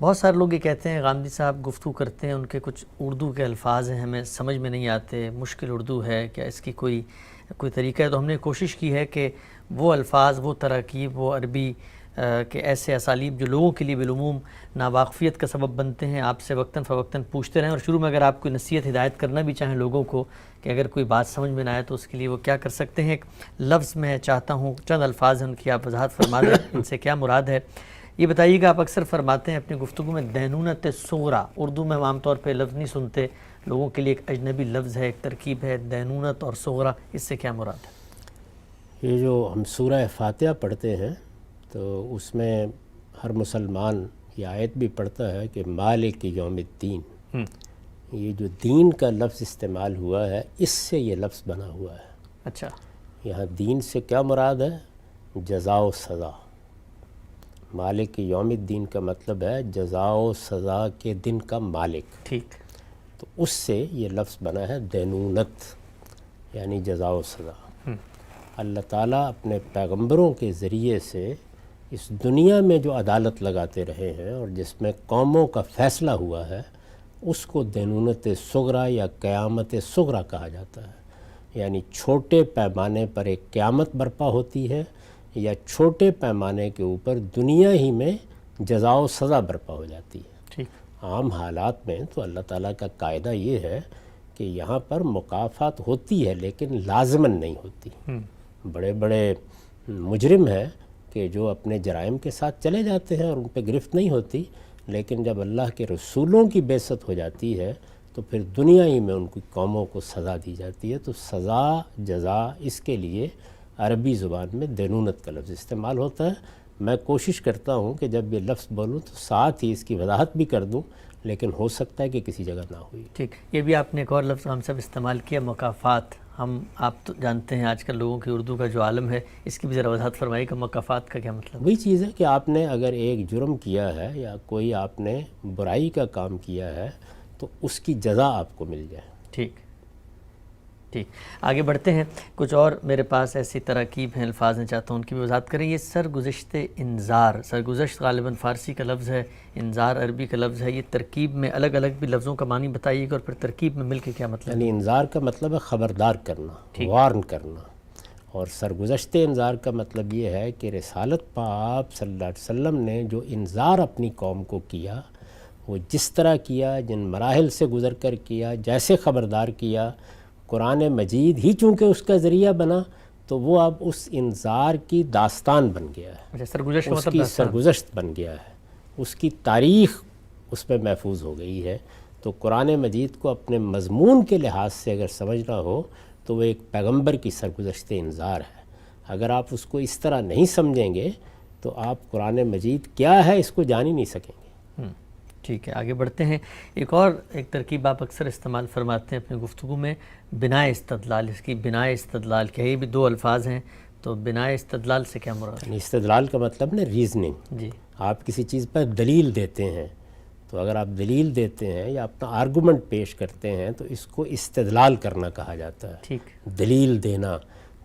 بہت سارے لوگ یہ کہتے ہیں غامدی صاحب گفتگو کرتے ہیں، ان کے کچھ اردو کے الفاظ ہیں ہمیں سمجھ میں نہیں آتے، مشکل اردو ہے، کیا اس کی کوئی طریقہ ہے؟ تو ہم نے کوشش کی ہے کہ وہ الفاظ، وہ تراکیب، وہ عربی کے ایسے اسالیب جو لوگوں کے لیے بالعموم ناواقفیت کا سبب بنتے ہیں، آپ سے وقتاً فوقتاً پوچھتے رہیں، اور شروع میں اگر آپ کوئی نصیحت ہدایت کرنا بھی چاہیں لوگوں کو کہ اگر کوئی بات سمجھ میں نہ آئے تو اس کے لیے وہ کیا کر سکتے ہیں، ایک لفظ میں چاہتا ہوں چند الفاظ ہیں ان کی آپ وضاحت فرما دیں ان سے کیا مراد ہے۔ یہ بتائیے گا، آپ اکثر فرماتے ہیں اپنی گفتگو میں دینونت صغریٰ، اردو میں ہم عام طور پہ لفظ نہیں سنتے، لوگوں کے لیے ایک اجنبی لفظ ہے، ایک ترکیب ہے، دینونت اور صغریٰ، اس سے کیا مراد ہے؟ یہ جو ہم سورہ فاتحہ پڑھتے ہیں تو اس میں ہر مسلمان یہ آیت بھی پڑھتا ہے کہ مالک یوم الدین، یہ جو دین کا لفظ استعمال ہوا ہے اس سے یہ لفظ بنا ہوا ہے۔ اچھا، یہاں دین سے کیا مراد ہے؟ جزا و سزا۔ مالک یوم الدین کا مطلب ہے جزا و سزا کے دن کا مالک، ٹھیک، تو اس سے یہ لفظ بنا ہے دینونت، یعنی جزا و سزا۔ اللہ تعالیٰ اپنے پیغمبروں کے ذریعے سے اس دنیا میں جو عدالت لگاتے رہے ہیں اور جس میں قوموں کا فیصلہ ہوا ہے اس کو دینونت صغریٰ یا قیامت صغریٰ کہا جاتا ہے، یعنی چھوٹے پیمانے پر ایک قیامت برپا ہوتی ہے یا چھوٹے پیمانے کے اوپر دنیا ہی میں جزا و سزا برپا ہو جاتی ہے۔ ٹھیک، عام حالات میں تو اللہ تعالیٰ کا قاعدہ یہ ہے کہ یہاں پر مکافات ہوتی ہے لیکن لازماً نہیں ہوتی۔ بڑے بڑے مجرم ہیں کہ جو اپنے جرائم کے ساتھ چلے جاتے ہیں اور ان پہ گرفت نہیں ہوتی، لیکن جب اللہ کے رسولوں کی بعثت ہو جاتی ہے تو پھر دنیا ہی میں ان کی قوموں کو سزا دی جاتی ہے۔ تو سزا، جزا، اس کے لیے عربی زبان میں دینونت کا لفظ استعمال ہوتا ہے۔ میں کوشش کرتا ہوں کہ جب یہ لفظ بولوں تو ساتھ ہی اس کی وضاحت بھی کر دوں، لیکن ہو سکتا ہے کہ کسی جگہ نہ ہوئی۔ ٹھیک، یہ بھی آپ نے ایک اور لفظ ہم سب استعمال کیا، مکافات۔ آپ تو جانتے ہیں آج کل لوگوں کی اردو کا جو عالم ہے، اس کی بھی ذرا وضاحت فرمائیے کہ مکافات کا کیا مطلب ہے؟ وہی چیز ہے کہ آپ نے اگر ایک جرم کیا ہے یا کوئی آپ نے برائی کا کام کیا ہے تو اس کی جزا آپ کو مل جائے۔ ٹھیک، آگے بڑھتے ہیں۔ کچھ اور میرے پاس ایسی تراکیب ہیں، الفاظ ہیں، چاہتا ہوں ان کی بھی وضاحت کریں۔ یہ سرگزشت انذار، سرگزشت غالباً فارسی کا لفظ ہے، انذار عربی کا لفظ ہے، یہ ترکیب میں الگ الگ بھی لفظوں کا معنی بتائیے گا اور پھر ترکیب میں مل کے کیا مطلب ہے؟ یعنی انذار کا مطلب ہے خبردار کرنا، وارن کرنا، اور سرگزشت انذار کا مطلب یہ ہے کہ رسالت پاک صلی اللہ علیہ وسلم نے جو انذار اپنی قوم کو کیا، وہ جس طرح کیا، جن مراحل سے گزر کر کیا، جیسے خبردار کیا، قرآن مجید ہی چونکہ اس کا ذریعہ بنا تو وہ اب اس انذار کی داستان بن گیا ہے، اس کی سرگزشت بن گیا ہے، اس کی تاریخ اس میں محفوظ ہو گئی ہے۔ تو قرآن مجید کو اپنے مضمون کے لحاظ سے اگر سمجھنا ہو تو وہ ایک پیغمبر کی سرگزشت انذار ہے۔ اگر آپ اس کو اس طرح نہیں سمجھیں گے تو آپ قرآن مجید کیا ہے اس کو جان ہی نہیں سکیں گے۔ ٹھیک ہے، آگے بڑھتے ہیں۔ ایک ترکیب آپ اکثر استعمال فرماتے ہیں اپنی گفتگو میں، بناء استدلال۔ اس کی بناء استدلال کیا ہے؟ یہ بھی دو الفاظ ہیں، تو بناء استدلال سے کیا مراد ہے؟ یعنی استدلال کا مطلب نا ریزننگ۔ جی، آپ کسی چیز پر دلیل دیتے ہیں، تو اگر آپ دلیل دیتے ہیں یا اپنا آرگومنٹ پیش کرتے ہیں تو اس کو استدلال کرنا کہا جاتا ہے، ٹھیک، دلیل دینا۔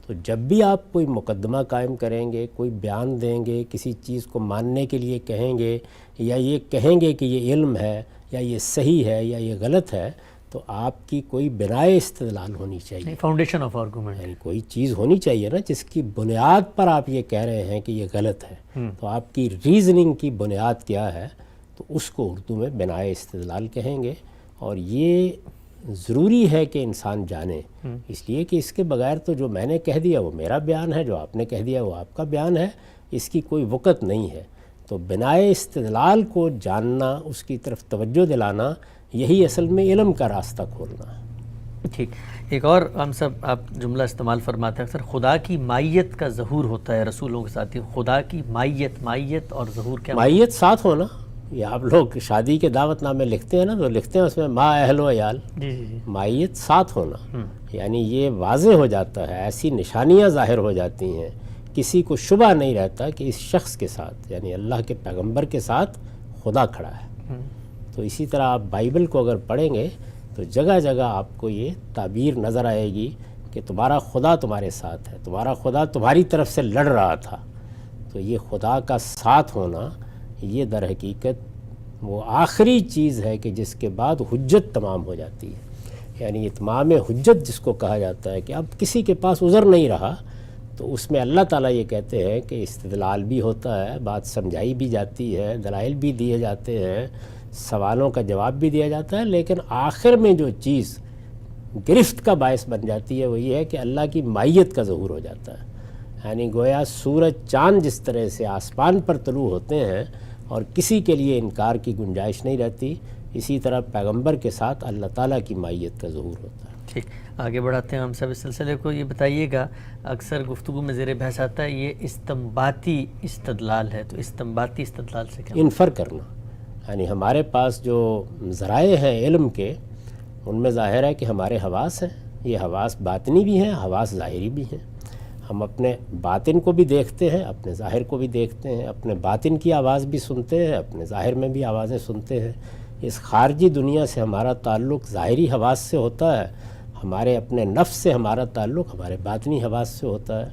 تو جب بھی آپ کوئی مقدمہ قائم کریں گے، کوئی بیان دیں گے، کسی چیز کو ماننے کے لیے کہیں گے یا یہ کہیں گے کہ یہ علم ہے یا یہ صحیح ہے یا یہ غلط ہے، تو آپ کی کوئی بناء استدلال ہونی چاہیے، فاؤنڈیشن آف آرگومنٹ، یعنی کوئی چیز ہونی چاہیے نا جس کی بنیاد پر آپ یہ کہہ رہے ہیں کہ یہ غلط ہے۔ تو آپ کی ریزننگ کی بنیاد کیا ہے، تو اس کو اردو میں بناء استدلال کہیں گے۔ اور یہ ضروری ہے کہ انسان جانے، اس لیے کہ اس کے بغیر تو جو میں نے کہہ دیا وہ میرا بیان ہے، جو آپ نے کہہ دیا وہ آپ کا بیان ہے، اس کی کوئی وقت نہیں ہے۔ تو بناء استدلال کو جاننا، اس کی طرف توجہ دلانا، یہی اصل میں علم کا راستہ کھولنا ہے۔ ٹھیک، ایک اور ہم سب آپ جملہ استعمال فرماتے ہیں اکثر، خدا کی مائیت کا ظہور ہوتا ہے رسولوں کے ساتھ۔ خدا کی مائیت اور ظہور کیا؟ مائیت ساتھ ہونا، یہ آپ لوگ شادی کے دعوت نامے لکھتے ہیں نا، تو لکھتے ہیں اس میں ما اہل و عیال، جی، مائیت ساتھ ہونا، یعنی یہ واضح ہو جاتا ہے، ایسی نشانیاں ظاہر ہو جاتی ہیں، کسی کو شبہ نہیں رہتا کہ اس شخص کے ساتھ، یعنی اللہ کے پیغمبر کے ساتھ خدا کھڑا ہے۔ تو اسی طرح آپ بائبل کو اگر پڑھیں گے تو جگہ جگہ آپ کو یہ تعبیر نظر آئے گی کہ تمہارا خدا تمہارے ساتھ ہے، تمہارا خدا تمہاری طرف سے لڑ رہا تھا۔ تو یہ خدا کا ساتھ ہونا، یہ در حقیقت وہ آخری چیز ہے کہ جس کے بعد حجت تمام ہو جاتی ہے، یعنی اتمام حجت جس کو کہا جاتا ہے کہ اب کسی کے پاس عذر نہیں رہا، تو اس میں اللہ تعالیٰ یہ کہتے ہیں کہ استدلال بھی ہوتا ہے، بات سمجھائی بھی جاتی ہے، دلائل بھی دیے جاتے ہیں، سوالوں کا جواب بھی دیا جاتا ہے، لیکن آخر میں جو چیز گرفت کا باعث بن جاتی ہے وہ یہ ہے کہ اللہ کی مائیت کا ظہور ہو جاتا ہے۔ یعنی گویا سورج چاند جس طرح سے آسمان پر طلوع ہوتے ہیں اور کسی کے لیے انکار کی گنجائش نہیں رہتی، اسی طرح پیغمبر کے ساتھ اللہ تعالیٰ کی مائیت کا ظہور ہوتا ہے۔ ٹھیک، آگے بڑھاتے ہیں ہم سب اس سلسلے کو۔ یہ بتائیے گا، اکثر گفتگو میں زیر بحث آتا ہے یہ استنباطی استدلال ہے، تو استنباطی استدلال سے کیا؟ انفر کرنا، یعنی ہمارے پاس جو ذرائع ہیں علم کے، ان میں ظاہر ہے کہ ہمارے حواس ہیں، یہ حواس باطنی بھی ہیں، حواس ظاہری بھی ہیں۔ ہم اپنے باطن کو بھی دیکھتے ہیں، اپنے ظاہر کو بھی دیکھتے ہیں، اپنے باطن کی آواز بھی سنتے ہیں، اپنے ظاہر میں بھی آوازیں سنتے ہیں۔ اس خارجی دنیا سے ہمارا تعلق ظاہری حواس سے ہوتا ہے، ہمارے اپنے نفس سے ہمارا تعلق ہمارے باطنی حواس سے ہوتا ہے۔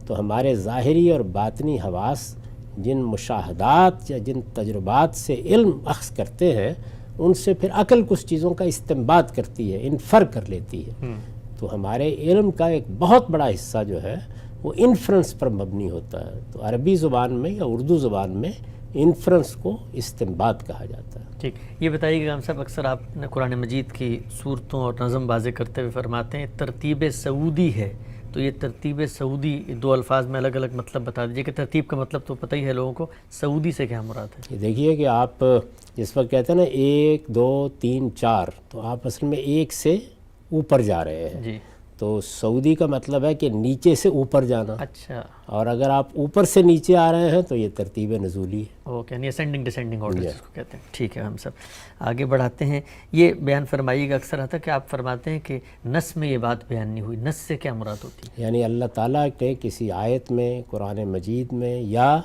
تو ہمارے ظاہری اور باطنی حواس جن مشاہدات یا جن تجربات سے علم اخذ کرتے ہیں، ان سے پھر عقل کچھ چیزوں کا استنباط کرتی ہے، انفر کر لیتی ہے۔ تو ہمارے علم کا ایک بہت بڑا حصہ جو ہے وہ انفرنس پر مبنی ہوتا ہے۔ تو عربی زبان میں یا اردو زبان میں انفرنس کو استنباط کہا جاتا ہے۔ ٹھیک، یہ بتائیے گا ہم سب، اکثر آپ نے قرآن مجید کی صورتوں اور نظم واضح کرتے ہوئے فرماتے ہیں ترتیب سعودی ہے، تو یہ ترتیب سعودی دو الفاظ میں الگ الگ مطلب بتا دیجیے کہ ترتیب کا مطلب تو پتہ ہی ہے لوگوں کو، سعودی سے کیا مراد ہے؟ یہ دیکھیے کہ آپ جس وقت کہتے ہیں نا 1 2 3 4، تو آپ اصل میں ایک سے اوپر جا رہے ہیں۔ جی، تو سعودی کا مطلب ہے کہ نیچے سے اوپر جانا، اچھا، اور اگر آپ اوپر سے نیچے آ رہے ہیں تو یہ ترتیب نزولی ہے۔ اوکے، یعنی اسینڈنگ ڈسینڈنگ آرڈر جس کو کہتے ہیں۔ ٹھیک ہے، ہم سب آگے بڑھاتے ہیں۔ یہ بیان فرمائیے گا، اکثر آتا ہے کہ آپ فرماتے ہیں کہ نص میں یہ بات بیان نہیں ہوئی، نص سے کیا مراد ہوتی ہے؟ یعنی اللہ تعالیٰ کے کسی آیت میں، قرآن مجید میں یا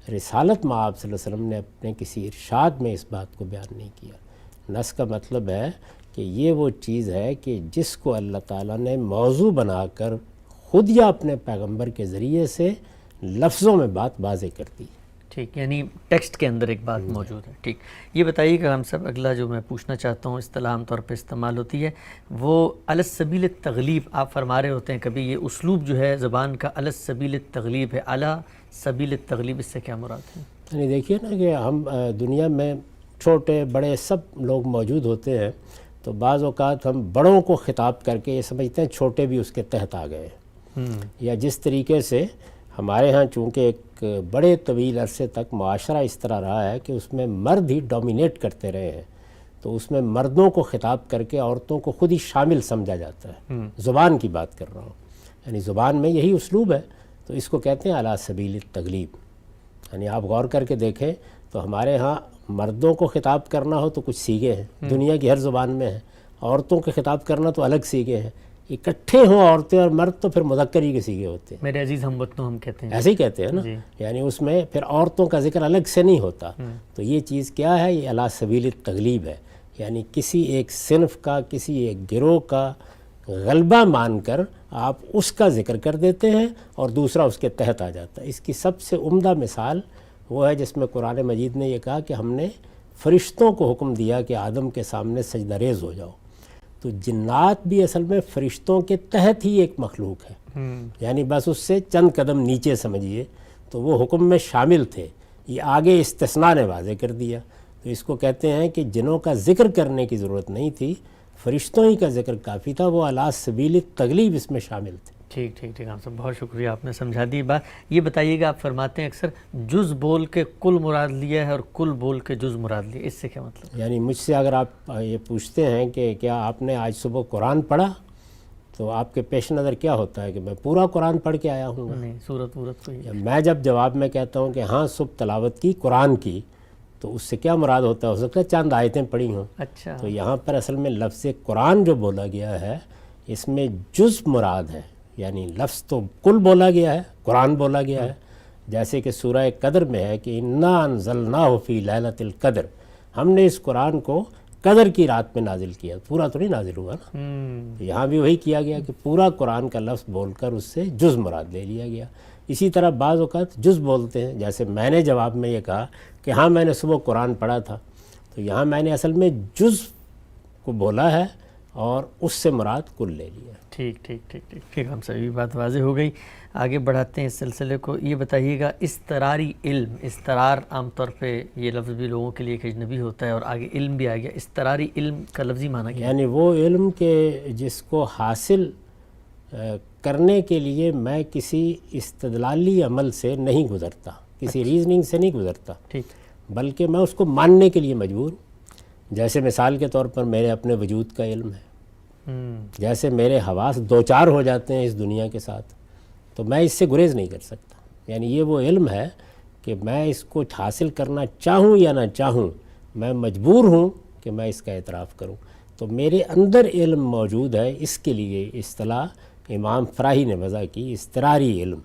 رسالت میں آپ صلی اللہ علیہ وسلم نے اپنے کسی ارشاد میں اس بات کو بیان نہیں کیا۔ نص کا مطلب ہے کہ یہ وہ چیز ہے کہ جس کو اللہ تعالیٰ نے موضوع بنا کر خود یا اپنے پیغمبر کے ذریعے سے لفظوں میں بات واضح کرتی ہے۔ ٹھیک، یعنی ٹیکسٹ کے اندر ایک بات موجود ہے۔ ٹھیک، یہ بتائیے گا ہم سب، اگلا جو میں پوچھنا چاہتا ہوں اصطلاح عام طور پہ استعمال ہوتی ہے، وہ علی السبیل التغلیب آپ فرما رہے ہوتے ہیں کبھی، یہ اسلوب جو ہے زبان کا علی السبیل التغلیب ہے، علی سبیل التغلیب، اس سے کیا مراد ہے؟ یعنی دیکھیے نا کہ ہم دنیا میں چھوٹے بڑے سب لوگ موجود ہوتے ہیں، تو بعض اوقات ہم بڑوں کو خطاب کر کے یہ سمجھتے ہیں چھوٹے بھی اس کے تحت آ گئے ہیں، یا جس طریقے سے ہمارے ہاں چونکہ ایک بڑے طویل عرصے تک معاشرہ اس طرح رہا ہے کہ اس میں مرد ہی ڈومینیٹ کرتے رہے ہیں، تو اس میں مردوں کو خطاب کر کے عورتوں کو خود ہی شامل سمجھا جاتا ہے۔ زبان کی بات کر رہا ہوں، یعنی زبان میں یہی اسلوب ہے، تو اس کو کہتے ہیں علی سبیل التغلیب۔ یعنی آپ غور کر کے دیکھیں تو ہمارے ہاں مردوں کو خطاب کرنا ہو تو کچھ سیگے ہیں، دنیا کی ہر زبان میں ہیں، عورتوں کے خطاب کرنا تو الگ سیگے ہیں، اکٹھے ہوں عورتیں اور مرد تو پھر مذکر ہی کے سیگے ہوتے ہیں، میرے عزیز ہم وطنوں ہم کہتے ہیں، ایسے ہی کہتے ہیں نا، یعنی اس میں پھر عورتوں کا ذکر الگ سے نہیں ہوتا۔ تو یہ چیز کیا ہے؟ یہ علی سبیل التغلیب ہے، یعنی کسی ایک صنف کا، کسی ایک گروہ کا غلبہ مان کر آپ اس کا ذکر کر دیتے ہیں اور دوسرا اس کے تحت آ جاتا ہے۔ اس کی سب سے عمدہ مثال وہ ہے جس میں قرآن مجید نے یہ کہا کہ ہم نے فرشتوں کو حکم دیا کہ آدم کے سامنے سجدہ ریز ہو جاؤ۔ تو جنات بھی اصل میں فرشتوں کے تحت ہی ایک مخلوق ہے، یعنی بس اس سے چند قدم نیچے سمجھیے، تو وہ حکم میں شامل تھے، یہ آگے استثناء نے واضح کر دیا۔ تو اس کو کہتے ہیں کہ جنوں کا ذکر کرنے کی ضرورت نہیں تھی، فرشتوں ہی کا ذکر کافی تھا، وہ علی سبیل التغلیب اس میں شامل تھے۔ ٹھیک ٹھیک ٹھیک، آپ سب بہت شکریہ، آپ نے سمجھا دی بات۔ یہ بتائیے گا، آپ فرماتے ہیں اکثر جز بول کے کل مراد لیا ہے اور کل بول کے جز مراد لیا، اس سے کیا مطلب؟ یعنی مجھ سے اگر آپ یہ پوچھتے ہیں کہ کیا آپ نے آج صبح قرآن پڑھا، تو آپ کے پیش نظر کیا ہوتا ہے کہ میں پورا قرآن پڑھ کے آیا ہوں گا؟ نہیں، صورت وورت کوئی؟ میں جب جواب میں کہتا ہوں کہ ہاں صبح تلاوت کی قرآن کی، تو اس سے کیا مراد ہوتا ہے؟ ہو سکتا ہے چند آیتیں پڑھی ہوں۔ اچھا، تو یہاں پر اصل میں لفظ قرآن جو بولا گیا ہے، اس میں جز مراد ہے، یعنی لفظ تو کل بولا گیا ہے، قرآن بولا گیا ہے، جیسے کہ سورہ قدر میں ہے کہ انا انزلناہ فی لیلۃ القدر، ہم نے اس قرآن کو قدر کی رات میں نازل کیا، پورا تو نہیں نازل ہوا نا۔ یہاں بھی وہی کیا گیا کہ پورا قرآن کا لفظ بول کر اس سے جز مراد لے لیا گیا۔ اسی طرح بعض اوقات جز بولتے ہیں، جیسے میں نے جواب میں یہ کہا کہ ہاں میں نے صبح قرآن پڑھا تھا، تو تو یہاں میں نے اصل میں جز کو بولا ہے اور اس سے مراد کل لے لیا. ٹھیک ہم سبھی بات واضح ہو گئی. آگے بڑھاتے ہیں اس سلسلے کو. یہ بتائیے گا اضطراری علم، اضطرار عام طور پہ یہ لفظ بھی لوگوں کے لیے ایک اجنبی ہوتا ہے اور آگے علم بھی آ گیا. اضطراری علم کا لفظی معنی کیا ہے؟ یعنی وہ علم کے جس کو حاصل کرنے کے لیے میں کسی استدلالی عمل سے نہیں گزرتا، کسی ریزننگ سے نہیں گزرتا، بلکہ میں اس کو ماننے کے لیے مجبور ہوں. جیسے مثال کے طور پر میرے اپنے وجود کا علم ہے، جیسے میرے حواس دو چار ہو جاتے ہیں اس دنیا کے ساتھ، تو میں اس سے گریز نہیں کر سکتا. یعنی یہ وہ علم ہے کہ میں اس کو حاصل کرنا چاہوں یا نہ چاہوں، میں مجبور ہوں کہ میں اس کا اعتراف کروں. تو میرے اندر علم موجود ہے. اس کے لیے اصطلاح امام فراہی نے وضع کی اضطراری علم،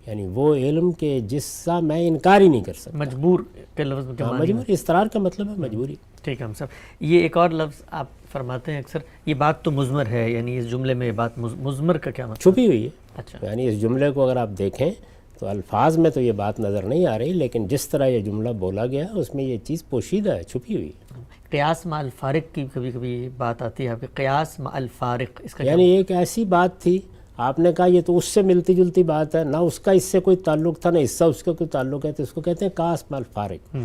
یعنی وہ علم کہ جس کا میں انکار ہی نہیں کر سکتا. مجبور کے لفظ کے معنی مجبور، اضطرار کا مطلب ہے مجبوری. ٹھیک ہے ہم صاحب. یہ ایک اور لفظ آپ فرماتے ہیں اکثر، یہ بات تو مضمر ہے، یعنی اس جملے میں یہ بات مضمر کا کیا مطلب؟ چھپی ہوئی ہے. اچھا، یعنی اس جملے کو اگر آپ دیکھیں تو الفاظ میں تو یہ بات نظر نہیں آ رہی، لیکن جس طرح یہ جملہ بولا گیا اس میں یہ چیز پوشیدہ ہے، چھپی ہوئی ہے. قیاس مع الفارق کی کبھی کبھی بات آتی ہے آپ کے، قیاس مع الفارق اس کا یعنی ایک ایسی بات تھی، آپ نے کہا یہ تو اس سے ملتی جلتی بات ہے، نہ اس کا اس سے کوئی تعلق تھا، نہ اس سے اس کا کوئی تعلق ہے، تو اس کو کہتے ہیں قیاس مع الفارق.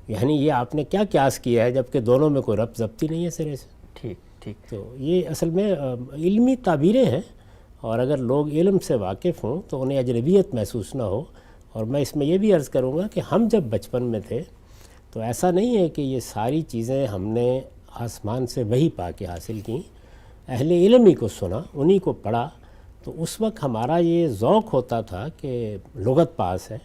یعنی یہ آپ نے کیا قیاس کیا ہے جبکہ دونوں میں کوئی ربط ضبط ہی نہیں ہے سرے سے. ٹھیک. تو یہ اصل میں علمی تعبیریں ہیں، اور اگر لوگ علم سے واقف ہوں تو انہیں اجنبیت محسوس نہ ہو. اور میں اس میں یہ بھی عرض کروں گا کہ ہم جب بچپن میں تھے تو ایسا نہیں ہے کہ یہ ساری چیزیں ہم نے آسمان سے وحی پا کے حاصل کیں. اہل علم ہی کو سنا، انہی کو پڑھا. تو اس وقت ہمارا یہ ذوق ہوتا تھا کہ لغت پاس ہے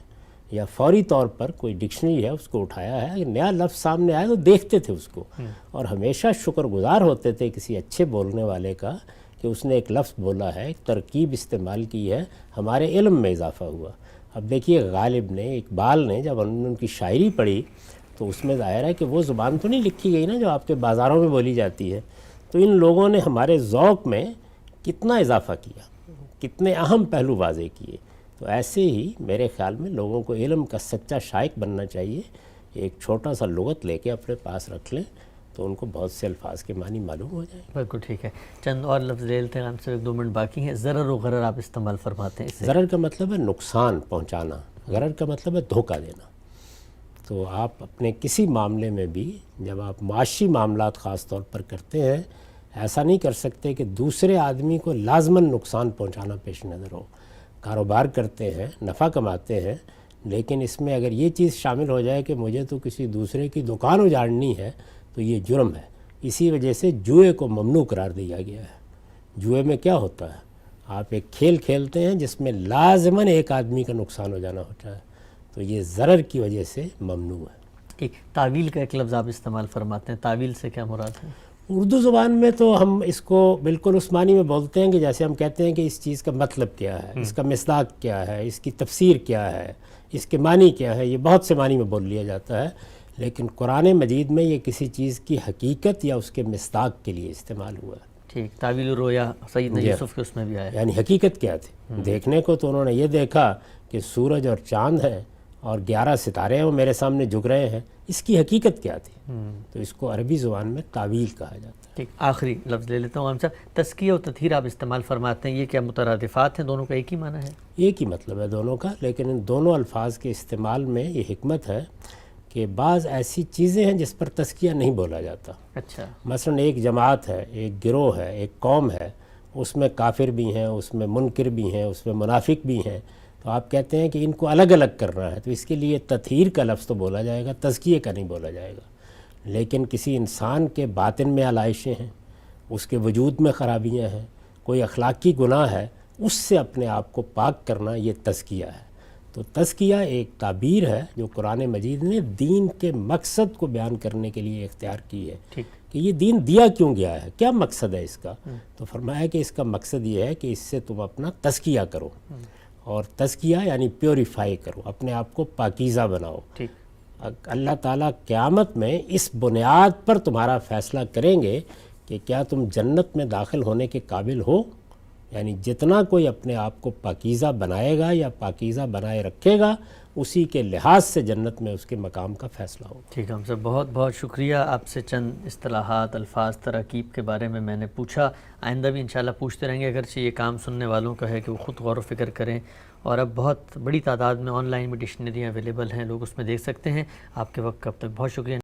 یا فوری طور پر کوئی ڈکشنری ہے اس کو اٹھایا ہے، نیا لفظ سامنے آیا تو دیکھتے تھے اس کو، اور ہمیشہ شکر گزار ہوتے تھے کسی اچھے بولنے والے کا کہ اس نے ایک لفظ بولا ہے، ایک ترکیب استعمال کی ہے، ہمارے علم میں اضافہ ہوا. اب دیکھیے غالب نے، اقبال نے جب ان کی شاعری پڑھی تو اس میں ظاہر ہے کہ وہ زبان تو نہیں لکھی گئی نا جو آپ کے بازاروں میں بولی جاتی ہے. تو ان لوگوں نے ہمارے ذوق میں کتنا اضافہ کیا، کتنے اہم پہلو واضح کیے. تو ایسے ہی میرے خیال میں لوگوں کو علم کا سچا شائق بننا چاہیے. ایک چھوٹا سا لغت لے کے اپنے پاس رکھ لیں تو ان کو بہت سے الفاظ کے معنی معلوم ہو جائیں. بالکل ٹھیک ہے. چند اور لفظ لے لیتے ہیں، ہم سے 1-2 منٹ باقی ہیں. ضرر و غرر آپ استعمال فرماتے ہیں. ضرر کا مطلب ہے نقصان پہنچانا، غرر کا مطلب ہے دھوکہ دینا. تو آپ اپنے کسی معاملے میں بھی جب آپ معاشی معاملات خاص طور پر کرتے ہیں، ایسا نہیں کر سکتے کہ دوسرے آدمی کو لازماً نقصان پہنچانا پیش نظر ہو. کاروبار کرتے ہیں، نفع کماتے ہیں، لیکن اس میں اگر یہ چیز شامل ہو جائے کہ مجھے تو کسی دوسرے کی دکان اجاڑنی ہے تو یہ جرم ہے. اسی وجہ سے جوئے کو ممنوع قرار دیا گیا ہے. جوئے میں کیا ہوتا ہے، آپ ایک کھیل کھیلتے ہیں جس میں لازماً ایک آدمی کا نقصان ہو جانا ہوتا ہے، تو یہ ضرر کی وجہ سے ممنوع ہے. ٹھیک. تعویل کا ایک لفظ آپ استعمال فرماتے ہیں، تعویل سے کیا مراد ہے؟ اردو زبان میں تو ہم اس کو بالکل اس معنی میں بولتے ہیں کہ جیسے ہم کہتے ہیں کہ اس چیز کا مطلب کیا ہے، اس کا مصداق کیا ہے، اس کی تفسیر کیا ہے، اس کے معنی کیا ہے. یہ بہت سے معنی میں بول لیا جاتا ہے، لیکن قرآن مجید میں یہ کسی چیز کی حقیقت یا اس کے مصداق کے لیے استعمال ہوا ہے. ٹھیک. تعویل رویا سیدنا یوسف کے اس میں بھی آیا ہے. یعنی حقیقت کیا تھی؟ دیکھنے کو تو انہوں نے یہ دیکھا کہ سورج اور چاند ہے اور 11 ستارے ہیں وہ میرے سامنے جھک رہے ہیں. اس کی حقیقت کیا تھی؟ تو اس کو عربی زبان میں تعویل کہا جاتا ہے. ٹھیک. آخری لفظ لے لیتا ہوں ہم صاحب. تزکیہ و تطہیر آپ استعمال فرماتے ہیں، یہ کیا مترادفات ہیں؟ دونوں کا ایک ہی معنی ہے؟ ایک ہی مطلب ہے دونوں کا، لیکن ان دونوں الفاظ کے استعمال میں یہ حکمت ہے کہ بعض ایسی چیزیں ہیں جس پر تزکیہ نہیں بولا جاتا. اچھا. مثلا ایک جماعت ہے، ایک گروہ ہے، ایک قوم ہے، اس میں کافر بھی ہیں، اس میں منکر بھی ہیں، اس میں منافق بھی ہیں. تو آپ کہتے ہیں کہ ان کو الگ الگ کرنا ہے، تو اس کے لیے تطہیر کا لفظ تو بولا جائے گا، تزکیے کا نہیں بولا جائے گا. لیکن کسی انسان کے باطن میں علائشیں ہیں، اس کے وجود میں خرابیاں ہیں، کوئی اخلاقی گناہ ہے، اس سے اپنے آپ کو پاک کرنا، یہ تزکیہ ہے. تو تزکیہ ایک تعبیر ہے جو قرآن مجید نے دین کے مقصد کو بیان کرنے کے لیے اختیار کی ہے. ٹھیک. کہ یہ دین دیا کیوں گیا ہے، کیا مقصد ہے اس کا؟ تو فرمایا کہ اس کا مقصد یہ ہے کہ اس سے تم اپنا تزکیہ کرو، اور تزکیہ یعنی پیوریفائی کرو، اپنے آپ کو پاکیزہ بناؤ. ٹھیک. اللہ تعالیٰ قیامت میں اس بنیاد پر تمہارا فیصلہ کریں گے کہ کیا تم جنت میں داخل ہونے کے قابل ہو یعنی جتنا کوئی اپنے آپ کو پاکیزہ بنائے گا یا پاکیزہ بنائے رکھے گا اسی کے لحاظ سے جنت میں اس کے مقام کا فیصلہ ہوگا۔ ٹھیک ہے ہم صاحب، بہت بہت شکریہ۔ آپ سے چند اصطلاحات، الفاظ، تراکیب کے بارے میں نے پوچھا، آئندہ بھی انشاءاللہ پوچھتے رہیں گے، اگرچہ یہ کام سننے والوں کا ہے کہ وہ خود غور و فکر کریں، اور اب بہت بڑی تعداد میں آن لائن بھی ڈکشنریاں اویلیبل ہیں، لوگ اس میں دیکھ سکتے ہیں۔ آپ کے وقت اب تک بہت شکریہ۔